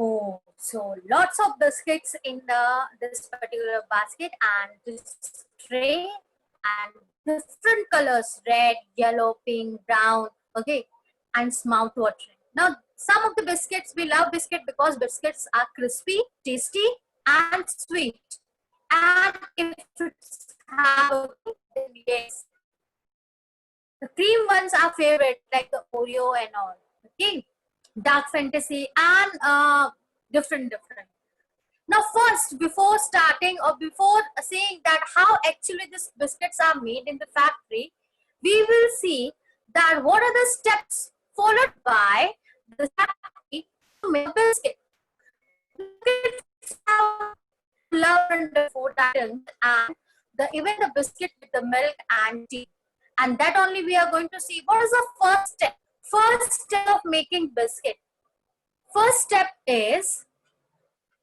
Oh, so lots of biscuits in this particular basket and this tray, and different colors, red, yellow, pink, brown, okay, and it's mouth watering. Now, some of the biscuits, we love biscuit because biscuits are crispy, tasty, and sweet. And if it's have, then yes, the cream ones are favorite, like the Oreo and all, okay, dark fantasy, and different. Now, first, before starting or before saying that how actually these biscuits are made in the factory, we will see that what are the steps followed by the factory to make a biscuit. Look at how love and the food items and even the biscuit with the milk and tea. And that only we are going to see what is the first step. First step of making biscuit. First step is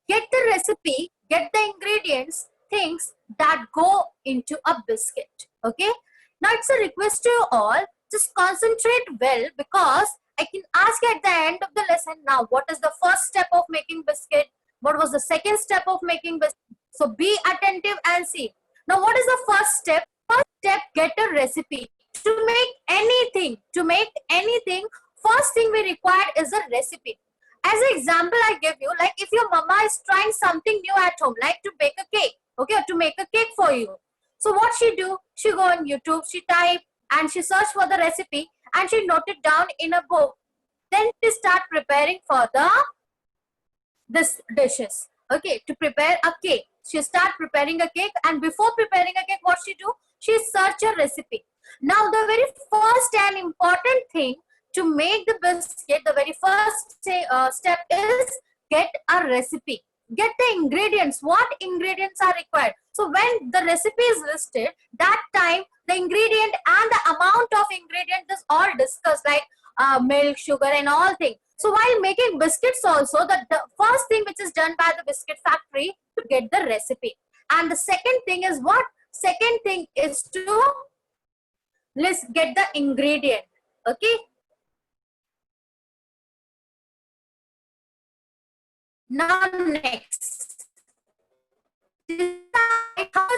get the recipe, get the ingredients, things that go into a biscuit. Okay. Now it's a request to you all, just concentrate well, because I can ask at the end of the lesson, now what is the first step of making biscuit? What was the second step of making biscuit? So be attentive and see. Now what is the first step? First step, get a recipe. To make anything, first thing we require is a recipe. As an example I give you, like if your mama is trying something new at home, like to bake a cake, okay, or to make a cake for you. So what she do? She go on YouTube, she type and she search for the recipe and she note it down in a book. Then she start preparing for this dishes, okay, to prepare a cake. She start preparing a cake, and before preparing a cake, what she do? She search a recipe. Now the very first and important thing to make the biscuit, the very first step is get a recipe. Get the ingredients. What ingredients are required? So when the recipe is listed, that time the ingredient and the amount of ingredient is all discussed, like milk, sugar, and all things. So while making biscuits also, the first thing which is done by the biscuit factory to get the recipe. And the second thing is what? Second thing is to let's get the ingredient. Okay. Now next, decide how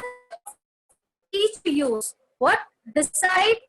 each use. What? Decide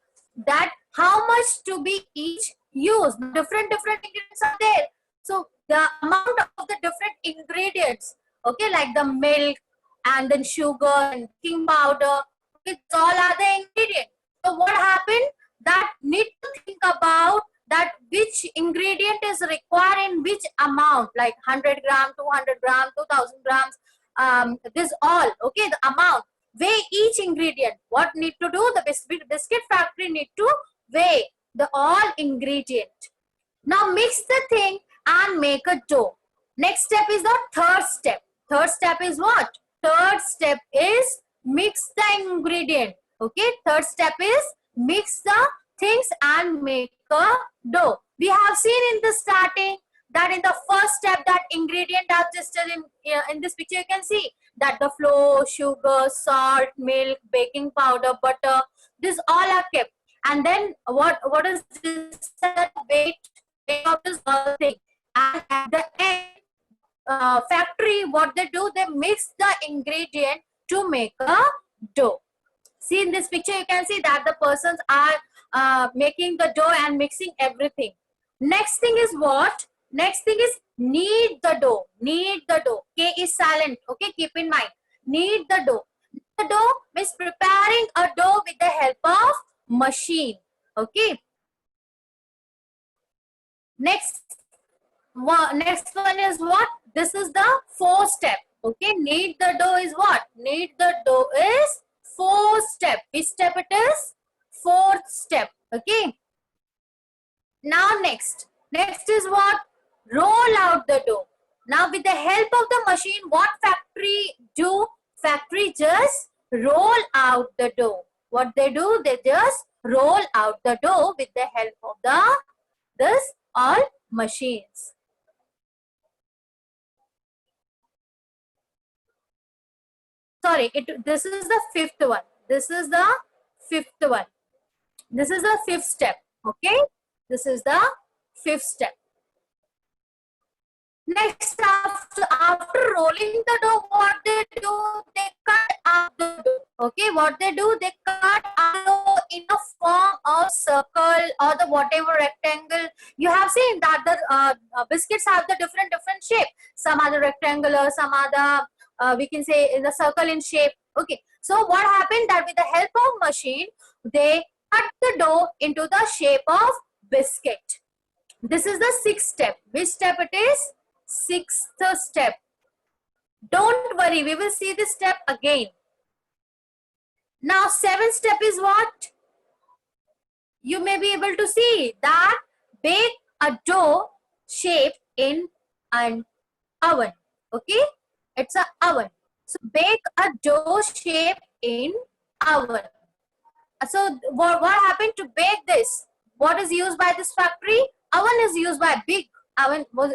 that how much to be each used. Different ingredients are there. So the amount of the different ingredients, okay, like the milk and then sugar and baking powder, it's all are the ingredients. So what happened? That need to think about that which ingredient is required in which amount, like 100 gram, 200 gram, 2000 grams, this all, okay, the amount. Weigh each ingredient. What need to do? The biscuit factory need to weigh the all ingredient. Now mix the thing and make a dough. Next step is the third step. Third step is what? Third step is mix the ingredient. Okay, third step is mix the things and make a dough. We have seen in the starting that in the first step that ingredient are just in this picture. You can see that the flour, sugar, salt, milk, baking powder, butter, this all are kept. And then what is this? Weight of this whole thing. And at the end, factory, what they do, they mix the ingredient to make a dough. See in this picture, you can see that the persons are making the dough and mixing everything. Next thing is what? Next thing is knead the dough. Knead the dough. K is silent. Okay, keep in mind. Knead the dough. The dough means preparing a dough with the help of machine. Okay. Next one is what? This is the fourth step. Okay, knead the dough is what? Knead the dough is fourth step. Which step it is? Fourth step. Okay. Now next is what? Roll out the dough. Now with the help of the machine, what factory do? Factory just roll out the dough. What they do? They just roll out the dough with the help of this all machines. Sorry, this is the fifth one. This is the fifth one. This is the fifth step. Okay, this is the fifth step. Next, after rolling the dough, what they do, they cut up the dough. Okay, what they do, they cut up the dough in a form of circle or the whatever rectangle. You have seen that the biscuits have the different shape. Some are the rectangular, some are the we can say in the circle in shape. Okay, so what happened that with the help of machine, they cut the dough into the shape of biscuit. This is the sixth step. Which step it is? Sixth step. Don't worry, we will see this step again. Now, seventh step is what? You may be able to see that bake a dough shape in an oven. Okay? It's an oven. So, bake a dough shape in oven. So, what happened to bake this? What is used by this factory? Oven is used by big oven was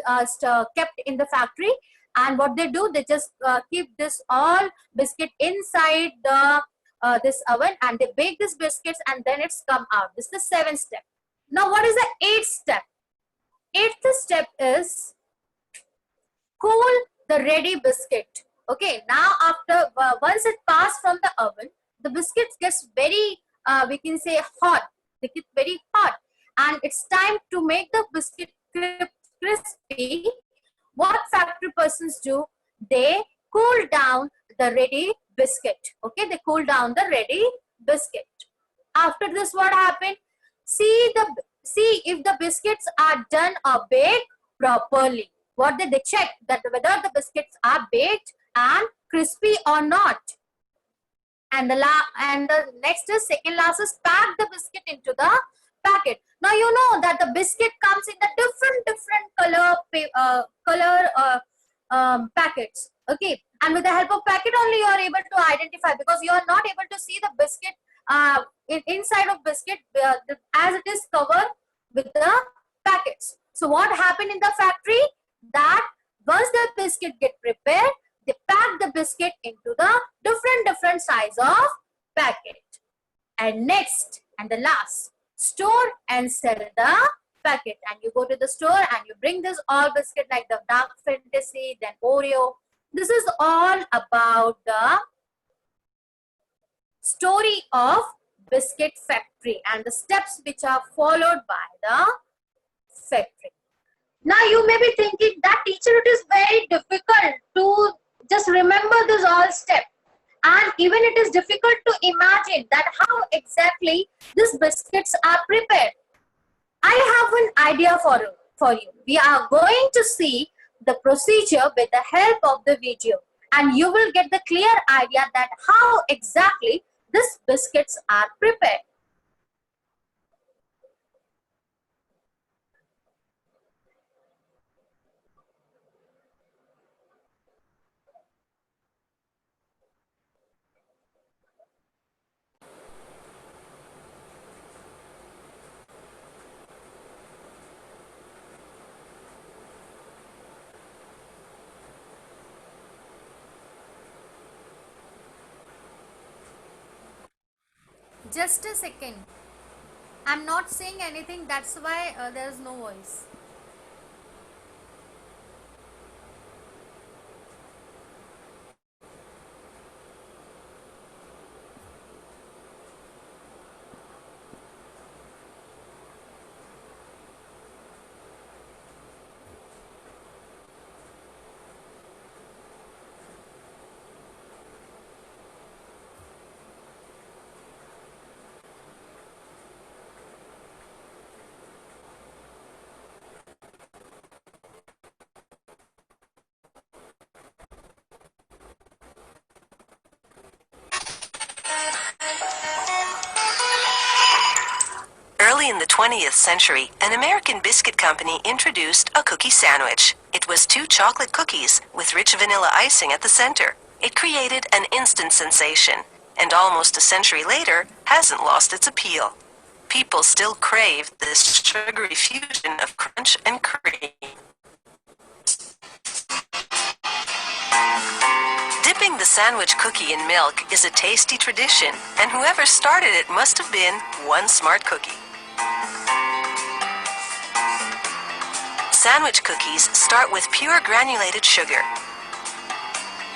kept in the factory, and what they do, they just keep this all biscuit inside the this oven, and they bake this biscuits, and then it's come out. This is the seventh step. Now, what is the eighth step? Eighth step is cool the ready biscuit. Okay, now after once it passed from the oven, the biscuits gets very we can say hot. They get very hot, and it's time to make the biscuit crispy. What factory persons do? They cool down the ready biscuit. Okay, they cool down the ready biscuit. After this, what happened? See if the biscuits are done or baked properly. What did they check? That whether the biscuits are baked and crispy or not. And the next is second last is pack the biscuit into the packet. Now you know that the biscuit comes in the different color packets. Okay, and with the help of packet only you are able to identify, because you are not able to see the biscuit inside of biscuit as it is covered with the packets. So what happened in the factory, that once the biscuit get prepared, they pack the biscuit into the different size of packet. And next and the last, store and sell the packet. And you go to the store and you bring this all biscuit like the Dark Fantasy, then Oreo. This is all about the story of biscuit factory and the steps which are followed by the factory. Now you may be thinking that teacher, it is very difficult to just remember this all step, and even it is difficult to imagine that how exactly these biscuits are prepared. I have an idea for you. We are going to see the procedure with the help of the video, and you will get the clear idea that how exactly these biscuits are prepared. Just a second. I'm not saying anything, that's why there's no voice. Early in the 20th century, an American biscuit company introduced a cookie sandwich. It was 2 chocolate cookies with rich vanilla icing at the center. It created an instant sensation, and almost a century later, hasn't lost its appeal. People still crave this sugary fusion of crunch and cream. Dipping the sandwich cookie in milk is a tasty tradition, and whoever started it must have been one smart cookie. Sandwich cookies start with pure granulated sugar.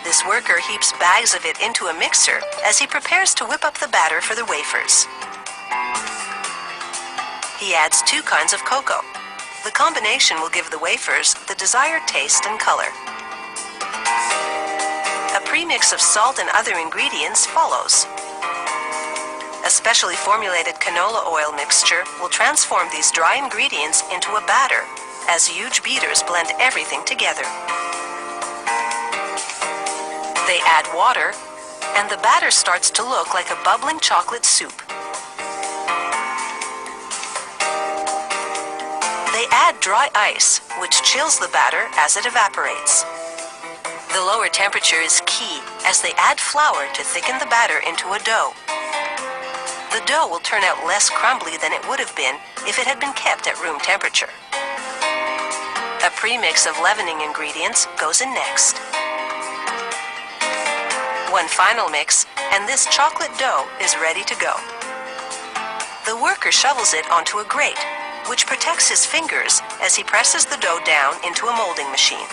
This worker heaps bags of it into a mixer as he prepares to whip up the batter for the wafers. He adds 2 kinds of cocoa. The combination will give the wafers the desired taste and color. A premix of salt and other ingredients follows. A specially formulated canola oil mixture will transform these dry ingredients into a batter as huge beaters blend everything together. They add water, and the batter starts to look like a bubbling chocolate soup. They add dry ice, which chills the batter as it evaporates. The lower temperature is key as they add flour to thicken the batter into a dough. The dough will turn out less crumbly than it would have been if it had been kept at room temperature. A premix of leavening ingredients goes in next. One final mix, and this chocolate dough is ready to go. The worker shovels it onto a grate, which protects his fingers as he presses the dough down into a molding machine.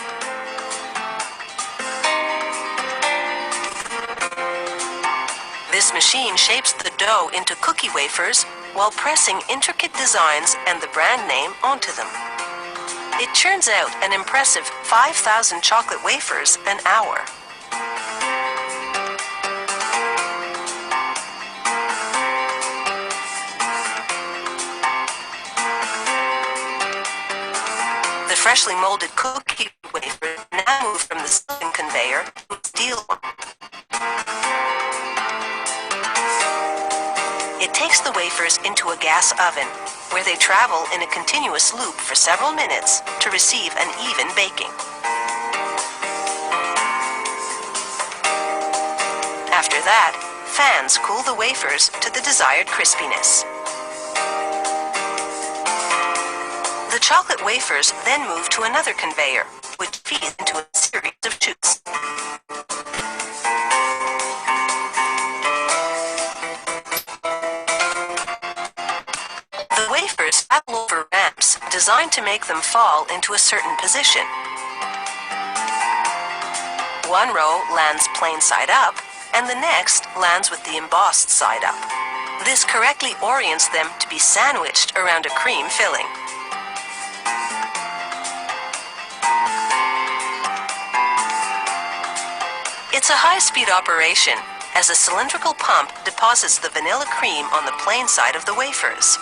This machine shapes the dough into cookie wafers while pressing intricate designs and the brand name onto them. It churns out an impressive 5,000 chocolate wafers an hour. The freshly molded cookie wafers now move from the silicon conveyor to a steel one. It takes the wafers into a gas oven, where they travel in a continuous loop for several minutes to receive an even baking. After that, fans cool the wafers to the desired crispiness. The chocolate wafers then move to another conveyor, which feeds into a series of chutes. The wafers travel over ramps designed to make them fall into a certain position. One row lands plain side up, and the next lands with the embossed side up. This correctly orients them to be sandwiched around a cream filling. It's a high-speed operation, as a cylindrical pump deposits the vanilla cream on the plain side of the wafers.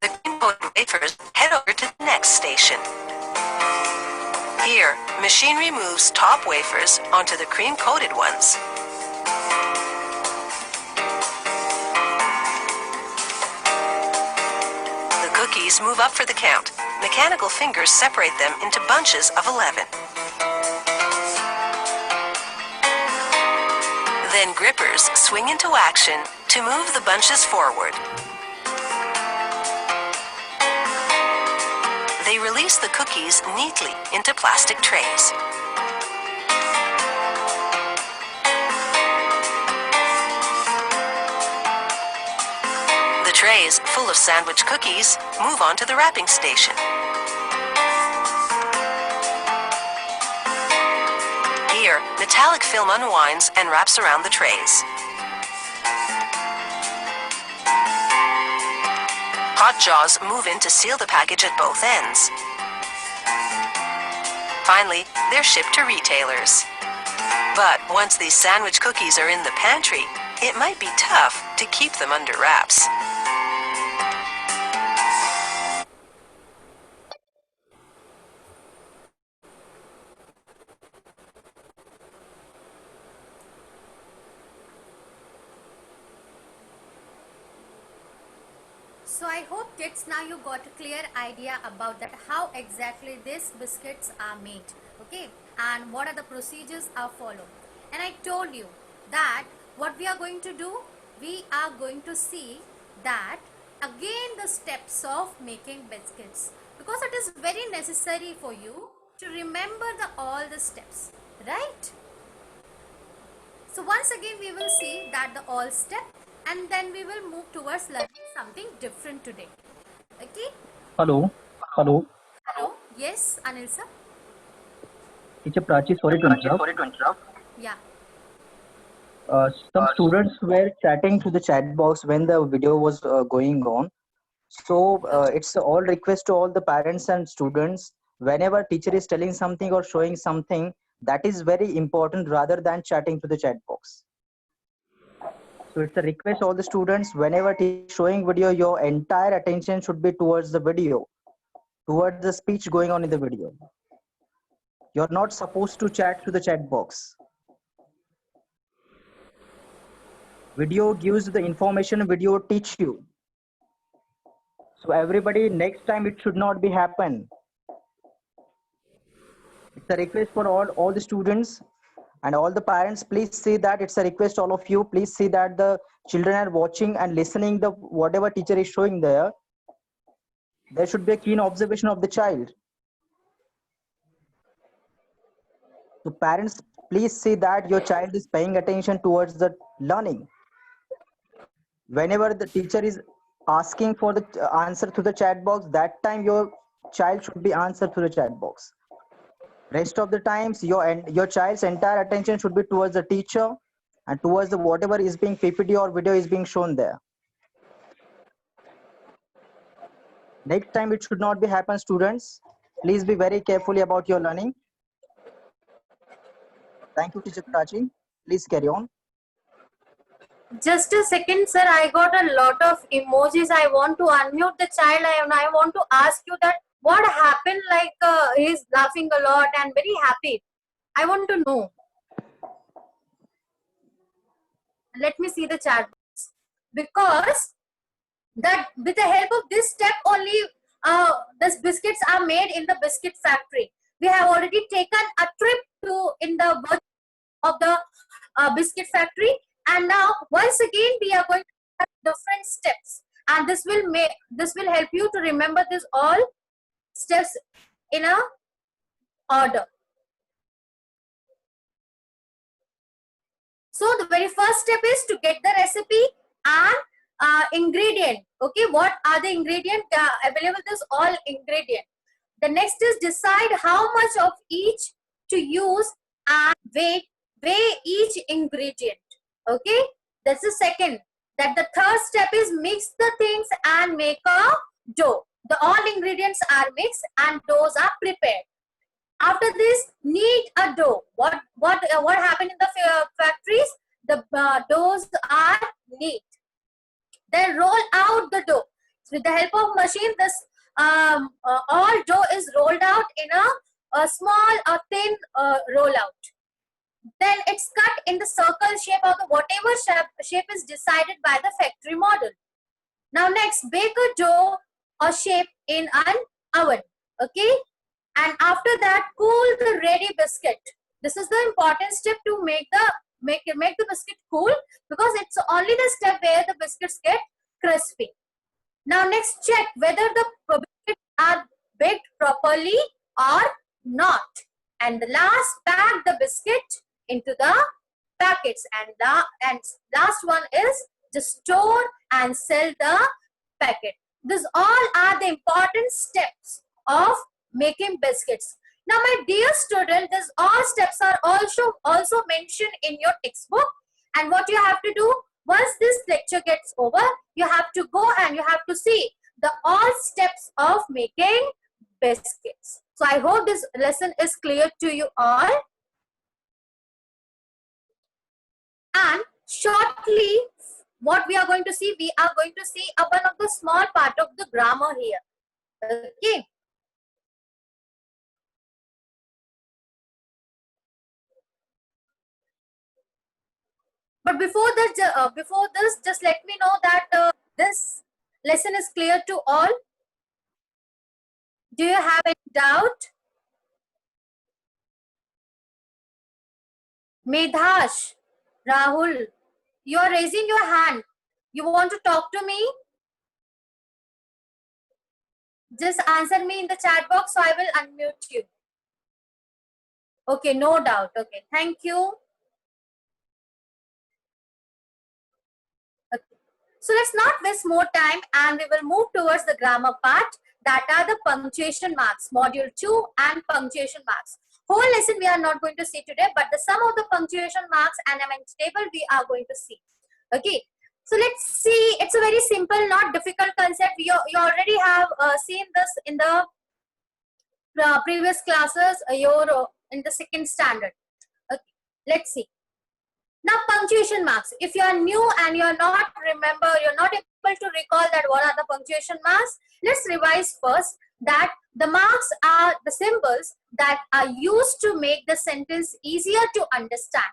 The cream-coated wafers head over to the next station. Here, machinery moves top wafers onto the cream-coated ones. Cookies move up for the count. Mechanical fingers separate them into bunches of 11. Then grippers swing into action to move the bunches forward. They release the cookies neatly into plastic trays. The trays, full of sandwich cookies, move on to the wrapping station. Here, metallic film unwinds and wraps around the trays. Hot jaws move in to seal the package at both ends. Finally, they're shipped to retailers. But once these sandwich cookies are in the pantry, it might be tough to keep them under wraps. So I hope kids now you got a clear idea about that how exactly these biscuits are made, okay, and what are the procedures are followed. And I told you that what we are going to do, we are going to see that again the steps of making biscuits, because it is very necessary for you to remember all the steps, right? So once again we will see that the all step, and then we will move towards learning something different today. Okay? Hello, hello, Hello? Yes, Anil sir? teacher Prachi. Sorry to interrupt. Yeah. Some students were chatting to the chat box when the video was going on. So it's all request to all the parents and students. Whenever teacher is telling something or showing something, that is very important rather than chatting to the chat box. So it's a request all the students. Whenever teacher is showing video, your entire attention should be towards the video, towards the speech going on in the video. You're not supposed to chat to the chat box. Video gives the information, video teach you. So everybody, next time it should not be happen. It's a request for all the students and all the parents. Please see that it's a request all of you. Please see that the children are watching and listening the whatever teacher is showing there. There should be a keen observation of the child. So parents, please see that your child is paying attention towards the learning. Whenever the teacher is asking for the answer to the chat box, that time your child should be answered to the chat box. Rest of the times your child's entire attention should be towards the teacher and towards the whatever is being PPT or video is being shown there. Next time it should not be happen, students. Please be very carefully about your learning. Thank you, teacher Prachi. Please carry on. Just a second, sir. I got a lot of emojis. I want to unmute the child, and I want to ask you that what happened. Like he's laughing a lot and very happy. I want to know. Let me see the chat box, because that with the help of this step only, these biscuits are made in the biscuit factory. We have already taken a trip to in the of the biscuit factory, and now once again we are going to have different steps, and this will help you to remember this all steps in a order. So the very first step is to get the recipe and ingredient. Okay, what are the ingredients available? This all ingredient. The next is decide how much of each to use and weigh each ingredient. Okay, that's the second. That the third step is mix the things and make a dough. The all ingredients are mixed and doughs are prepared. After this, knead a dough. What happened in the factories? The doughs are knead. Then roll out the dough. So with the help of machine, this all dough is rolled out in a small or thin rollout. Then it's cut in the circle shape or the whatever shape is decided by the factory model. Now next, bake a dough or shape in an oven. Okay. And after that, cool the ready biscuit. This is the important step to make the biscuit cool, because it's only the step where the biscuits get crispy. Now next, check whether the biscuits are baked properly or not. And the last, pack the biscuit into the packets. And last one is just store and sell the packet. These all are the important steps of making biscuits. Now my dear student, these all steps are also mentioned in your textbook, and what you have to do once this lecture gets over, you have to go and you have to see the all steps of making biscuits. So I hope this lesson is clear to you all. And shortly, what we are going to see, we are going to see one of the small part of the grammar here. Okay. But before this, just let me know that this lesson is clear to all. Do you have any doubt? Medhash, Rahul, you are raising your hand. You want to talk to me? Just answer me in the chat box, so I will unmute you. Okay, no doubt. Okay, thank you. So let's not waste more time and we will move towards the grammar part, that are the punctuation marks, module 2 and punctuation marks. Whole lesson we are not going to see today, but the sum of the punctuation marks and amendment table we are going to see. Okay, so let's see. It's a very simple, not difficult concept. You already have seen this in the previous classes, in the second standard. Okay, let's see. Now punctuation marks. If you are new and you're not able to recall that what are the punctuation marks, let's revise first that the marks are the symbols that are used to make the sentence easier to understand.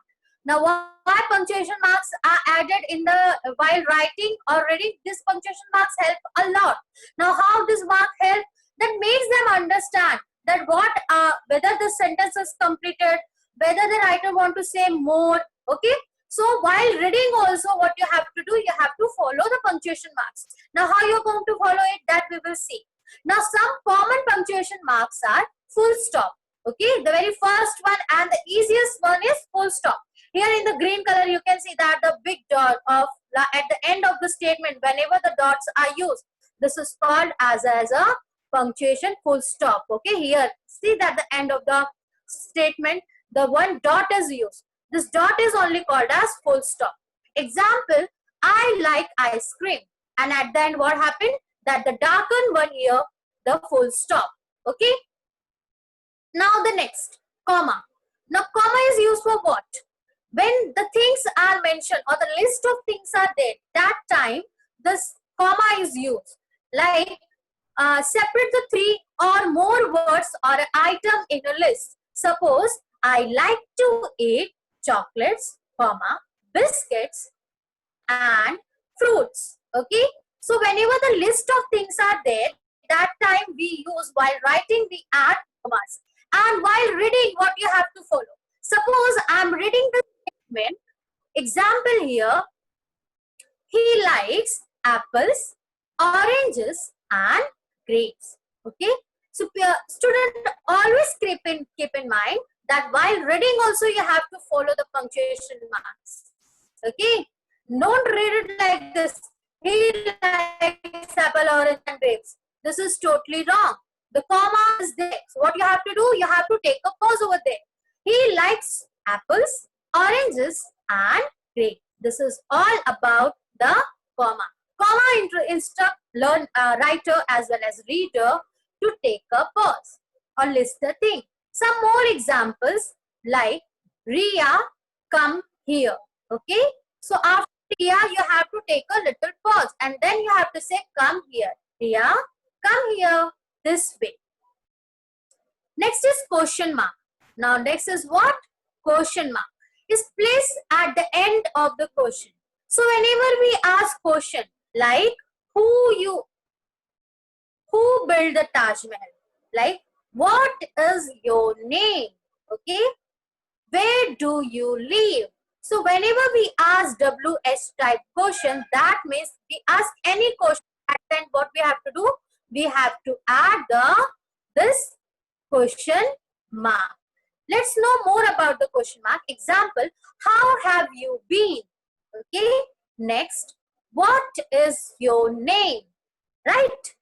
Now why punctuation marks are added in the while writing or reading? These punctuation marks help a lot. Now how this mark help? That makes them understand that whether the sentence is completed, whether the writer want to say more. Okay, so while reading also what you have to do, you have to follow the punctuation marks. Now how you're going to follow it, that we will see. Now some common punctuation marks are full stop. Okay, the very first one and the easiest one is full stop. Here in the green color you can see that the big dot of at the end of the statement, whenever the dots are used, this is called as a punctuation full stop. Okay, here see that the end of the statement the one dot is used. This dot is only called as full stop. Example, I like ice cream. And at the end what happened? That the darkened one here, the full stop. Okay. Now the next, comma. Now comma is used for what? When the things are mentioned or the list of things are there, that time this comma is used. Like separate the 3 or more words or an item in a list. Suppose I like to eat chocolates, comma, biscuits and fruits. Okay, so whenever the list of things are there, that time we use, while writing we add commas. And while reading, what you have to follow? Suppose I'm reading the statement. Example here, he likes apples, oranges and grapes. Okay, so student, always keep in mind that while reading also you have to follow the punctuation marks. Okay, don't read it like this. He likes apple, orange and grapes. This is totally wrong. The comma is there. So what you have to do, you have to take a pause over there. He likes apples, oranges and grapes. This is all about the comma. Comma instruct writer as well as reader to take a pause or list the thing. Some more examples like Ria, come here. Okay, so after Ria you have to take a little pause and then you have to say come here. Ria, come here, this way. Next is question mark. Now next is what? Question mark is placed at the end of the question. So whenever we ask question like who built the Taj Mahal, like what is your name? Okay, where do you live? So whenever we ask WH type question, that means we ask any question, and then what we have to do? We have to add this question mark. Let's know more about the question mark. Example, how have you been? Okay, next, what is your name? Right?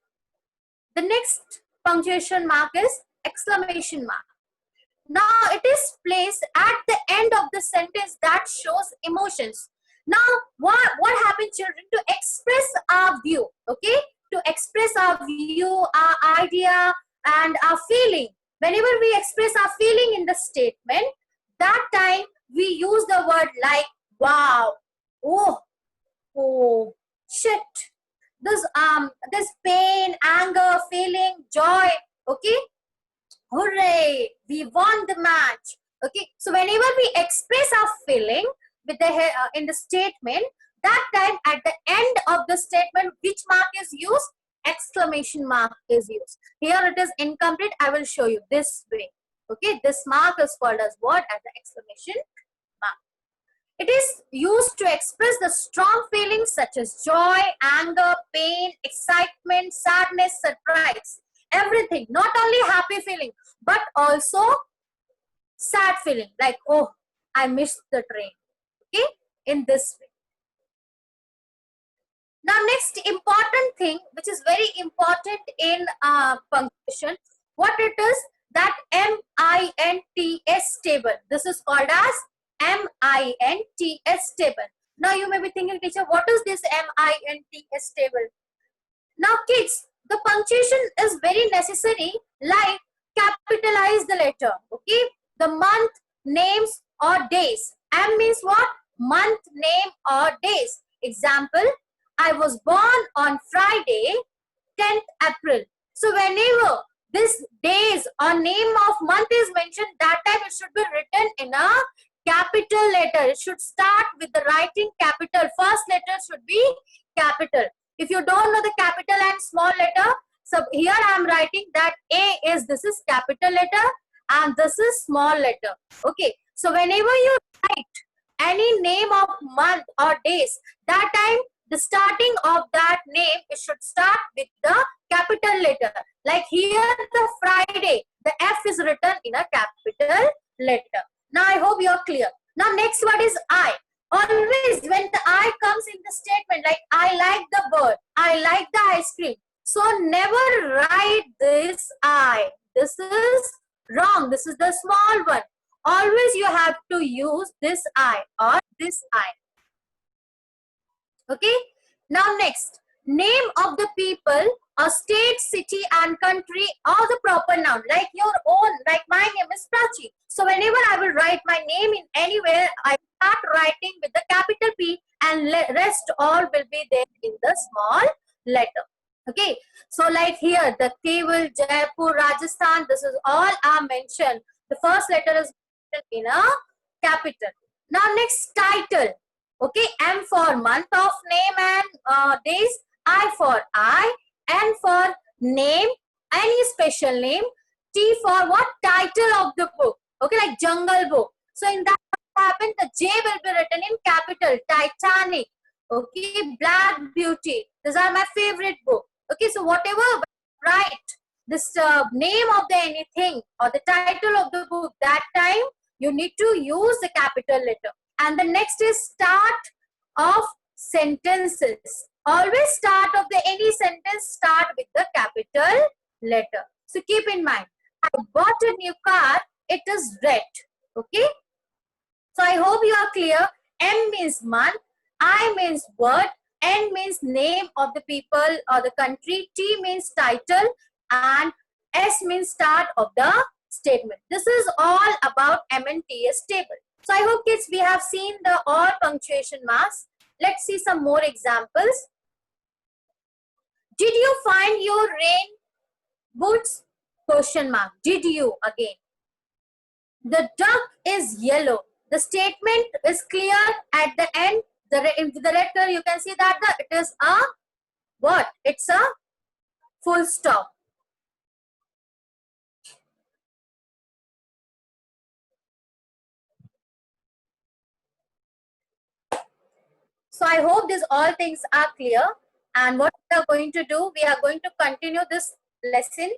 The next punctuation mark is exclamation mark. Now it is placed at the end of the sentence that shows emotions. Now what happens, children, to express our view? Okay, to express our view, our idea and our feeling. Whenever we express our feeling in the statement, that time we use the word like wow, oh, shit. This pain, anger, feeling, joy. Okay, hooray, we won the match. Okay, so whenever we express our feeling with the in the statement, that time at the end of the statement, which mark is used? Exclamation mark is used. Here it is incomplete. I will show you this way. Okay, this mark is called as what? As the exclamation mark. It is used to express the strong feelings such as joy, anger, pain, excitement, sadness, surprise. Everything, not only happy feeling, but also sad feeling, like, oh, I missed the train. Okay, in this way. Now, next important thing, which is very important in punctuation, what it is, that MINTS table. This is called as MINTS table. Now, you may be thinking, teacher, what is this MINTS table? Now, kids, the punctuation is very necessary, like capitalize the letter, okay? The month, names, or days. M means what? Month, name, or days. Example, I was born on Friday, 10th April. So, whenever this days or name of month is mentioned, that time it should be written in a capital letter. It should start with the writing capital. First letter should be capital. If you don't know the capital and small letter, so here I am writing that this is capital letter and this is small letter. Okay. So whenever you write any name of month or days, that time the starting of that name, it should start with the capital letter. Like here, the Friday, the F is written in a capital letter. Now I hope you are clear. Now next word is I. Always when the I comes in the statement, like I like the bird, I like the ice cream. So never write this I. This is wrong. This is the small one. Always you have to use this I or this I. Okay. Now next, name of the people, a state, city and country, or the proper noun, like your own, like my name is Prachi. So whenever I will write my name in anywhere, I start writing with the capital P and rest all will be there in the small letter. Okay. So like here, the Kewal, Jaipur, Rajasthan, this is all are mentioned. The first letter is in a capital. Now next, title. Okay, M for month of name and days, I for I, N for name, any special name, T for what? Title of the book. Okay, like Jungle Book. So in that what happened, the J will be written in capital, Titanic. Okay, Black Beauty. These are my favorite book. Okay, so whatever, write this name of the anything or the title of the book, that time you need to use the capital letter. And the next is start of sentences. Always start of the any sentence start with the capital letter. So keep in mind, I bought a new car, it is red. Okay. So I hope you are clear. M means month, I means word, N means name of the people or the country, T means title, and S means start of the statement. This is all about MNTS table. So I hope kids we have seen the all punctuation marks. Let's see some more examples. Did you find your rain boots? Question mark. Did you again? The duck is yellow. The statement is clear at the end. In the red color you can see that it is a what? It's a full stop. So I hope these all things are clear. And what we are going to do, we are going to continue this lesson